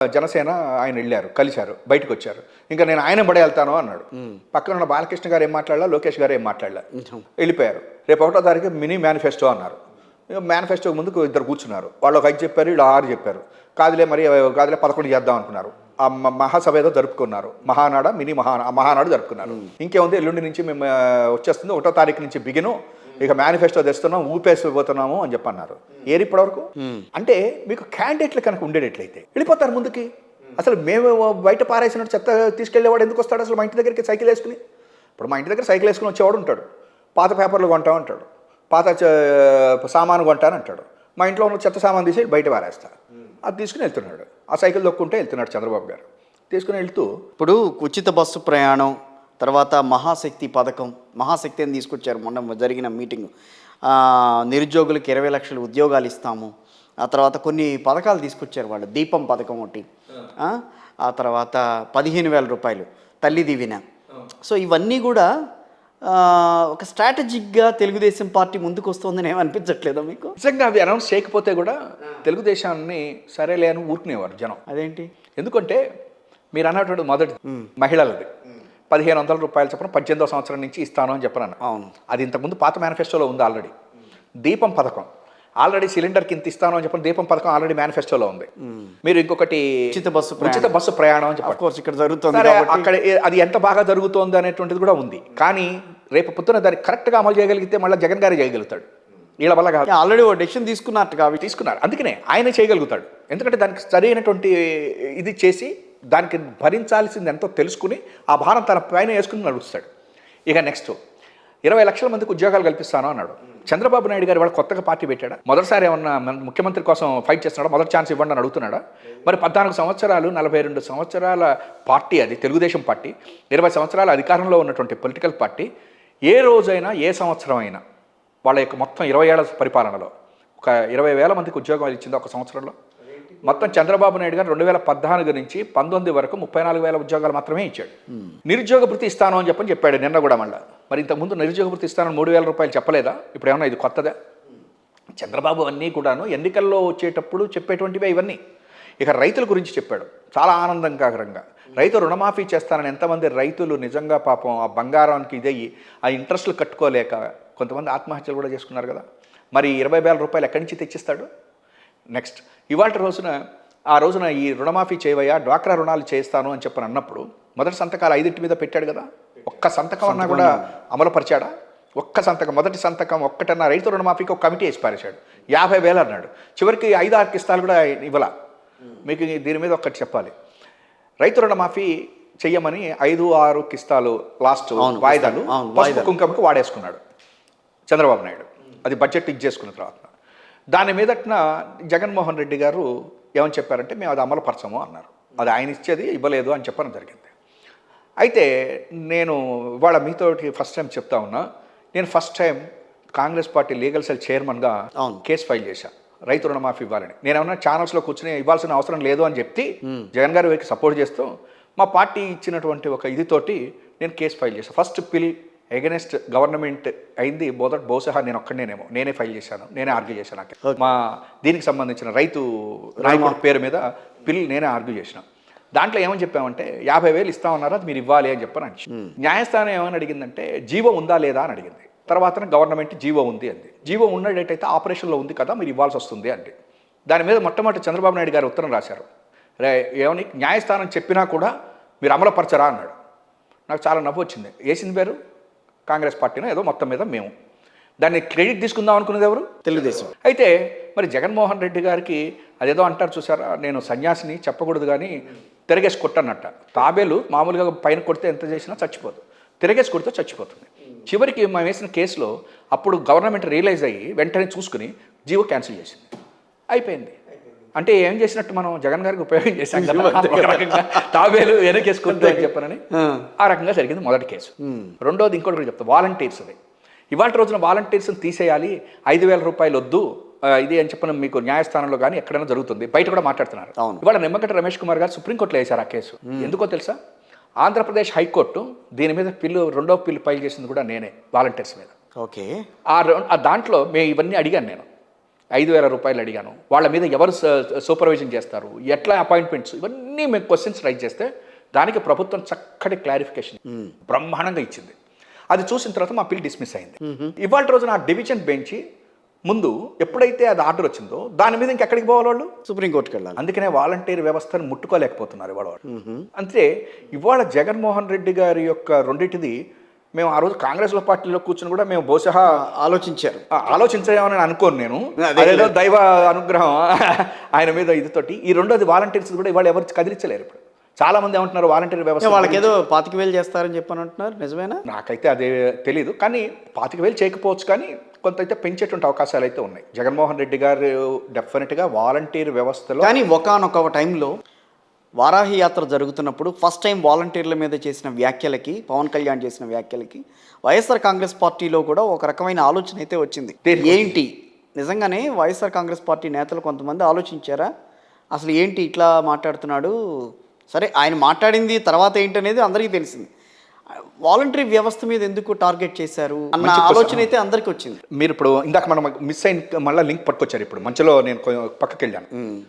జనసేన ఆయన వెళ్ళారు, కలిశారు, బయటకు వచ్చారు. ఇంకా నేను ఆయన బడే వెళ్తాను అన్నాడు. పక్కన ఉన్న బాలకృష్ణ గారు ఏం మాట్లాడలా, లోకేష్ గారు ఏం మాట్లాడలా, వెళ్ళిపోయారు. రేపు 1వ తారీఖు మినీ మేనిఫెస్టో అన్నారు. మేనిఫెస్టో ముందుకు ఇద్దరు కూర్చున్నారు. వాళ్ళు ఒక 5 చెప్పారు, వీళ్ళు 6 చెప్పారు. కాదులే 11 చేద్దాం అనుకున్నారు. ఆ మహాసభ ఏదో జరుపుకున్నారు. మినీ మహానాడు జరుపుకున్నారు. ఇంకేముంది, ఎల్లుండి నుంచి మేము వచ్చేస్తుంది, 1వ తారీఖు నుంచి బిగిను, ఇక మేనిఫెస్టో తెస్తున్నాం, ఊపేసిపోతున్నాము అని చెప్పన్నారు. ఏరి ఇప్పటివరకు అంటే మీకు క్యాండిడేట్లు కనుక ఉండేటట్లయితే వెళ్ళిపోతారు ముందుకి. అసలు మేము బయట పారేసినట్టు చెత్త తీసుకెళ్లేవాడు ఎందుకు వస్తాడు అసలు మా ఇంటి దగ్గరికి సైకిల్ వేసుకుని? ఇప్పుడు మా ఇంటి దగ్గర సైకిల్ వేసుకుని వచ్చేవాడు ఉంటాడు, పాత పేపర్లు కొంటా అంటాడు, పాత సామాను కొంటాను అంటాడు. మా ఇంట్లో ఉన్న చెత్త సామాను తీసి బయట పారేస్తా, అది తీసుకుని వెళ్తున్నాడు. ఆ సైకిల్ దొక్కుంటే వెళ్తున్నాడు చంద్రబాబు గారు. తీసుకుని వెళ్తూ ఇప్పుడు ఉచిత బస్సు ప్రయాణం, తర్వాత మహాశక్తి పథకం, మహాశక్తి అని తీసుకొచ్చారు మొన్న జరిగిన మీటింగ్. నిరుద్యోగులకు 20 లక్షల ఉద్యోగాలు ఇస్తాము. ఆ తర్వాత కొన్ని పథకాలు తీసుకొచ్చారు వాళ్ళు, దీపం పథకం ఒకటి, ఆ తర్వాత 15,000 రూపాయలు తల్లి దీవెన. సో ఇవన్నీ కూడా ఒక స్ట్రాటజిక్గా తెలుగుదేశం పార్టీ ముందుకు వస్తుందని ఏమనిపించట్లేదా మీకు? నిజంగా అవి అనౌన్స్ చేయకపోతే కూడా తెలుగుదేశాన్ని సరేలే అని ఊరుకునేవారు జనం. అదేంటి? ఎందుకంటే మీరు అన్నటువంటి మొదటి మహిళలది 1,500 రూపాయలు చొప్పున 18వ సంవత్సరం నుంచి ఇస్తాను అని చెప్పాను. అవును, అది ఇంతకుముందు పాత మేనిఫెస్టోలో ఉంది ఆల్రెడీ. దీపం పథకం ఆల్రెడీ సిలిండర్కి ఇంత ఇస్తాను అని చెప్పిన దీపం పథకం ఆల్రెడీ మేనిఫెస్టోలో ఉంది. మీరు ఇంకొకటి ఉచిత బస్సు ప్రయాణం అని చెప్పారు. ఇక్కడ జరుగుతుంది, అక్కడ అది ఎంత బాగా జరుగుతోంది అనేటువంటిది కూడా ఉంది. కానీ రేపు పొద్దున దాన్ని కరెక్ట్గా అమలు చేయగలిగితే మళ్ళీ జగన్ గారే చేయగలుగుతాడు. వీళ్ళ వల్ల కాదు. ఆల్రెడీ ఓ డెసిషన్ తీసుకున్నారు, అందుకనే ఆయన చేయగలుగుతాడు. ఎందుకంటే దానికి సరైనటువంటి ఇది చేసి దానికి భరించాల్సింది ఎంతో తెలుసుకుని ఆ భారం తన పైన వేసుకుని నడుస్తాడు. ఇక నెక్స్ట్ 20 లక్షల మందికి ఉద్యోగాలు కల్పిస్తాను అన్నాడు. చంద్రబాబు నాయుడు గారు వాళ్ళు కొత్తగా పార్టీ పెట్టాడా? మొదటిసారి ఏమన్నా ముఖ్యమంత్రి కోసం ఫైట్ చేస్తున్నాడా? మొదటి ఛాన్స్ ఇవ్వండి అని అడుగుతున్నాడా? మరి 14 సంవత్సరాలు 42 సంవత్సరాల పార్టీ అది తెలుగుదేశం పార్టీ, 20 సంవత్సరాల అధికారంలో ఉన్నటువంటి పొలిటికల్ పార్టీ. ఏ రోజైనా ఏ సంవత్సరం అయినా వాళ్ళ యొక్క మొత్తం 20 ఏళ్ల పరిపాలనలో ఒక 20,000 మందికి ఉద్యోగాలు ఇచ్చింది ఒక సంవత్సరంలో? మొత్తం చంద్రబాబు నాయుడు గారు 2014 నుంచి 19 వరకు 34,000 ఉద్యోగాలు మాత్రమే ఇచ్చాడు. నిరుద్యోగ భృతి ఇస్తాను అని చెప్పాడు నిన్న కూడా. మళ్ళీ మరి ఇంతకుముందు నిరుద్యోగ భృతి ఇస్తానని 3,000 రూపాయలు చెప్పలేదా? ఇప్పుడు ఏమన్నా ఇది కొత్తదా? చంద్రబాబు అన్నీ కూడాను ఎన్నికల్లో వచ్చేటప్పుడు చెప్పేటువంటివి ఇవన్నీ. ఇక రైతుల గురించి చెప్పాడు చాలా ఆనందకరంగా. రైతు రుణమాఫీ చేస్తానని ఎంతమంది రైతులు నిజంగా పాపం ఆ బంగారానికి ఇదయ్యి ఆ ఇంట్రెస్ట్లు కట్టుకోలేక కొంతమంది ఆత్మహత్యలు కూడా చేసుకున్నారు కదా. మరి 20,000 రూపాయలు ఎక్కడి నుంచి తెచ్చిస్తాడు? నెక్స్ట్ ఇవాళ రోజున ఈ రుణమాఫీ చేయవయ్యా, డ్వాక్రా రుణాలు చేస్తాను అని చెప్పని అన్నప్పుడు మొదటి సంతకాలు 5 మీద పెట్టాడు కదా. ఒక్క సంతకం అన్నా కూడా అమలుపరిచాడా? ఒక్క సంతకం, మొదటి సంతకం ఒక్కటన్నా రైతు రుణమాఫీకి ఒక కమిటీ వేసి పారేశాడు. 50,000 అన్నాడు. చివరికి 5-6 కిస్తాలు కూడా ఇవ్వాల. మీకు దీని మీద ఒక్కటి చెప్పాలి. రైతు రుణమాఫీ చెయ్యమని 5-6 కిస్తాలు లాస్ట్ వాయిదాలు పసుపు కుంకుమకి వాడేసుకున్నాడు చంద్రబాబు నాయుడు. అది బడ్జెట్ ఇచ్చేసుకున్న తర్వాత దాని మీదట్న జగన్మోహన్ రెడ్డి గారు ఏమని చెప్పారంటే మేము అది అమలుపరచము అన్నారు. అది ఆయన ఇచ్చేది ఇవ్వలేదు అని చెప్పడం జరిగింది. అయితే నేను ఇవాళ మీతోటి ఫస్ట్ టైం చెప్తా ఉన్నా, నేను first time Congress party legal cell చైర్మన్గా కేసు ఫైల్ చేశాను రైతు రుణమాఫీ ఇవ్వాలని. నేను ఏమన్నా ఛానల్స్లో కూర్చుని ఇవ్వాల్సిన అవసరం లేదు అని చెప్పి జగన్ గారి వైపు సపోర్ట్ చేస్తూ మా పార్టీ ఇచ్చినటువంటి ఒక ఇదితోటి నేను కేసు ఫైల్ చేశాను. ఫస్ట్ పిల్ ఎగెనెస్ట్ గవర్నమెంట్ అయింది బహుశా నేను ఒక్కడేనేమో, నేనే ఫైల్ చేశాను, నేనే ఆర్గ్యూ చేశాను. మా దీనికి సంబంధించిన రైతు నాయకుడి పేరు మీద పిల్ నేనే ఆర్గ్యూ చేసిన. దాంట్లో ఏమని చెప్పామంటే 50,000 ఇస్తామన్నారు, అది మీరు ఇవ్వాలి అని చెప్పని. న్యాయస్థానం ఏమని అడిగిందంటే జీవో ఉందా లేదా అని అడిగింది. తర్వాత గవర్నమెంట్ జీవో ఉంది అంది. జీవో ఉన్నట్టయితే ఆపరేషన్లో ఉంది కదా, మీరు ఇవ్వాల్సి వస్తుంది అంటే. దాని మీద మొట్టమొదటి చంద్రబాబు నాయుడు గారు ఉత్తరం రాశారు. ఏమని, న్యాయస్థానం చెప్పినా కూడా మీరు అమలుపరచరా అన్నాడు. నాకు చాలా నవ్వు వచ్చింది. వేసింది పేరు కాంగ్రెస్ పార్టీనో ఏదో, మొత్తం మీద మేము దాన్ని క్రెడిట్ తీసుకుందాం అనుకునేది ఎవరు? తెలుగుదేశం. అయితే మరి జగన్మోహన్ రెడ్డి గారికి అదేదో అంటారు చూసారా, నేను సన్యాసిని చెప్పకూడదు కానీ తిరగేసి కొట్టన్నట్ట. తాబేలు మామూలుగా పైన కొడితే ఎంత చేసినా చచ్చిపోదు, తిరగేసి కొడితే చచ్చిపోతుంది. చివరికి మేము వేసిన కేసులో అప్పుడు గవర్నమెంట్ రియలైజ్ అయ్యి వెంటనే చూసుకుని జీవో క్యాన్సిల్ చేసింది. అయిపోయింది. అంటే ఏం చేసినట్టు మనం జగన్ గారికి ఉపయోగం చేశాం కదా, ఒక రకంగా తాబేలు వెనకేసుకుంటూ అని చెప్పనని. ఆ రకంగా జరిగింది మొదటి కేసు. రెండోది ఇంకోటి కూడా చెప్తా, వాలంటీర్స్. అది ఇవాళ రోజున వాలంటీర్స్ని తీసేయాలి, 5,000 రూపాయలు వద్దు ఇది అని చెప్పిన మీకు న్యాయస్థానంలో కానీ ఎక్కడైనా జరుగుతుంది, బయట కూడా మాట్లాడుతున్నారు. ఇవాళ నిమ్మగడ్డ రమేష్ కుమార్ గారు సుప్రీంకోర్టులో వేశారు ఆ కేసు. ఎందుకో తెలుసా? ఆంధ్రప్రదేశ్ హైకోర్టు దీని మీద రెండో పిల్లు ఫైల్ చేసింది కూడా నేనే, వాలంటీర్స్ మీద. ఓకే. ఆ దాంట్లో మేము ఇవన్నీ అడిగాను నేను. 5,000 రూపాయలు అడిగాను, వాళ్ళ మీద ఎవరు సూపర్విజన్ చేస్తారు, ఎట్లా అపాయింట్మెంట్స్, ఇవన్నీ మేము క్వశ్చన్స్ రైజ్ చేస్తే దానికి ప్రభుత్వం చక్కటి క్లారిఫికేషన్ బ్రహ్మాండంగా ఇచ్చింది. అది చూసిన తర్వాత మా పిల్ డిస్మిస్ అయింది. ఇవాళ రోజున ఆ డివిజన్ బెంచ్ ముందు ఎప్పుడైతే అది ఆర్డర్ వచ్చిందో దాని మీద ఇంకెక్కడికి పోవాలి వాళ్ళు? సుప్రీంకోర్టుకి వెళ్ళాలి. అందుకనే వాలంటీర్ వ్యవస్థను ముట్టుకోలేకపోతున్నారు ఇవాళ వాళ్ళు. అంతే ఇవాళ జగన్మోహన్ రెడ్డి గారి యొక్క రెండింటిది మేము ఆ రోజు కాంగ్రెస్లో పార్టీలో కూర్చుని కూడా మేము బహుశా ఆలోచించారు. ఆలోచించామని అనుకోను నేను, అదేదో దైవ అనుగ్రహం ఆయన మీద ఇదితోటి. ఈ రెండోది వాలంటీర్స్ కూడా ఇవాళ ఎవరు కదిలించలేరు. ఇప్పుడు చాలా మంది ఏమంటున్నారు వాలంటీర్ వ్యవస్థ వాళ్ళకి ఏదో 25,000 చేస్తారని చెప్పని అంటున్నారు, నిజమేనా? నాకైతే అదే తెలీదు, కానీ 25,000 చేయకపోవచ్చు, కానీ కొంత అయితే పెంచేటువంటి అవకాశాలు అయితే ఉన్నాయి. జగన్మోహన్ రెడ్డి గారు డెఫినెట్గా వాలంటీర్ వ్యవస్థలో. కానీ ఒకానొక టైంలో వారాహి యాత్ర జరుగుతున్నప్పుడు ఫస్ట్ టైం వాలంటీర్ల మీద చేసిన వ్యాఖ్యలకి, పవన్ కళ్యాణ్ చేసిన వ్యాఖ్యలకి వైఎస్ఆర్ కాంగ్రెస్ పార్టీలో కూడా ఒక రకమైన ఆలోచన అయితే వచ్చింది. ఏంటి నిజంగానే వైఎస్ఆర్ కాంగ్రెస్ పార్టీ నేతలు కొంతమంది ఆలోచించారా అసలు ఏంటి ఇట్లా మాట్లాడుతున్నాడు? సరే ఆయన మాట్లాడింది తర్వాత ఏంటనేది అందరికీ తెలిసింది. వాలంటరీ వ్యవస్థ మీద ఎందుకు టార్గెట్ చేశారు అన్న ఆలోచన అయితే అందరికీ వచ్చింది. మీరు ఇప్పుడు ఇందాక మనం మిస్ అయిన మళ్ళీ లింక్ పట్టుకొచ్చారు. ఇప్పుడు మంచిలో నేను పక్కకి వెళ్ళాను.